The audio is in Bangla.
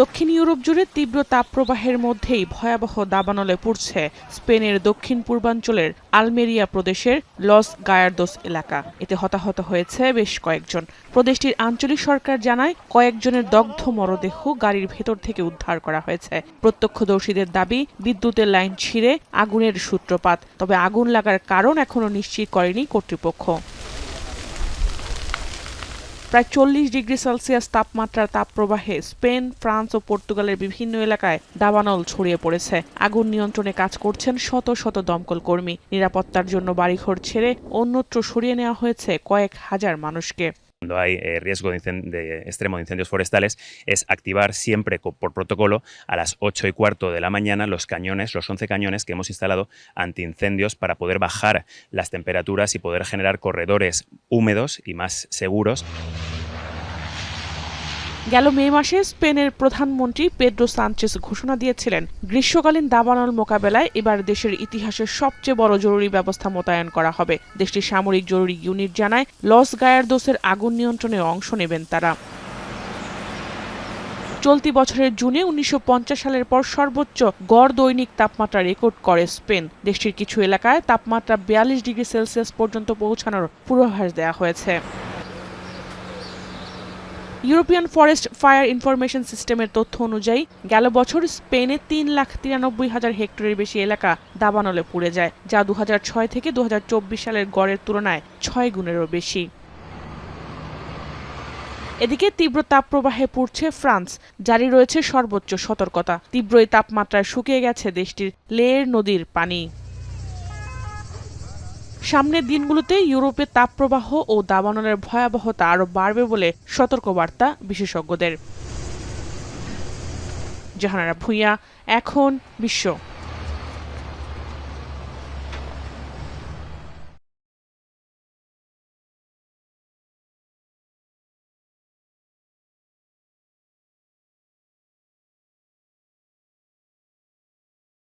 দক্ষিণ ইউরোপ জুড়ে তীব্র তাপপ্রবাহের মধ্যেই ভয়াবহ দাবানলে পড়ছে স্পেনের দক্ষিণ পূর্বাঞ্চলের আলমেরিয়া প্রদেশের লস গায়ার্দোস এলাকা। এতে হতাহত হয়েছে বেশ কয়েকজন। প্রদেশটির আঞ্চলিক সরকার জানায় কয়েকজনের দগ্ধ মরদেহ গাড়ির ভেতর থেকে উদ্ধার করা হয়েছে। প্রত্যক্ষদর্শীদের দাবি বিদ্যুতের লাইন ছিঁড়ে আগুনের সূত্রপাত। তবে আগুন লাগার কারণ এখনো নিশ্চিত করেনি কর্তৃপক্ষ। প্রায় 40 ডিগ্রি সেলসিয়াস তাপমাত্রার তাপপ্রবাহে স্পেন, ফ্রান্স ও পর্তুগালের বিভিন্ন এলাকায় দাবানল ছড়িয়ে পড়েছে। আগুন নিয়ন্ত্রণে কাজ করছেন শত শত দমকল কর্মী। নিরাপত্তার জন্য বাড়িঘর ছেড়ে অন্যত্র সরিয়ে নেওয়া হয়েছে কয়েক হাজার মানুষকে। Cuando hay riesgo de extremo de incendios forestales, es activar siempre por protocolo a las 8:15 de la mañana los 11 cañones que hemos instalado antiincendios para poder bajar las temperaturas y poder generar corredores húmedos y más seguros. গেল মে মাসে স্পেনের প্রধানমন্ত্রী পেদ্রো সানচেস ঘোষণা দিয়েছিলেন গ্রীষ্মকালীন দাবানল মোকাবেলায় এবার দেশের ইতিহাসের সবচেয়ে বড় জরুরি ব্যবস্থা মোতায়েন করা হবে। দেশটির সামরিক জরুরি ইউনিট জানায় লস গায়ার্দোসের আগুন নিয়ন্ত্রণে অংশ নেবেন তারা। চলতি বছরের জুনে 1950 সালের পর সর্বোচ্চ গড় দৈনিক তাপমাত্রা রেকর্ড করে স্পেন। দেশটির কিছু এলাকায় তাপমাত্রা 42 ডিগ্রি সেলসিয়াস পর্যন্ত পৌঁছানোর পূর্বাভাস দেওয়া হয়েছে। ইউরোপিয়ান ফরেস্ট ফায়ার ইনফরমেশন সিস্টেমের তথ্য অনুযায়ী গেল বছর স্পেনে 3,93,000 হেক্টরের বেশি এলাকা দাবানলে পুড়ে যায়, যা 2006 থেকে 2024 সালের গড়ের তুলনায় 6 গুণেরও বেশি। এদিকে তীব্র তাপপ্রবাহে পুড়ছে ফ্রান্স, জারি রয়েছে সর্বোচ্চ সতর্কতা। তীব্র এই তাপমাত্রায় শুকিয়ে গেছে দেশটির লের নদীর পানি। সামনের দিনগুলোতে ইউরোপে তাপপ্রবাহ ও দাবানলের ভয়াবহতা আরও বাড়বে বলে সতর্কবার্তা বিশেষজ্ঞদের। জাহানারা ভূঁইয়া, এখন বিশ্ব।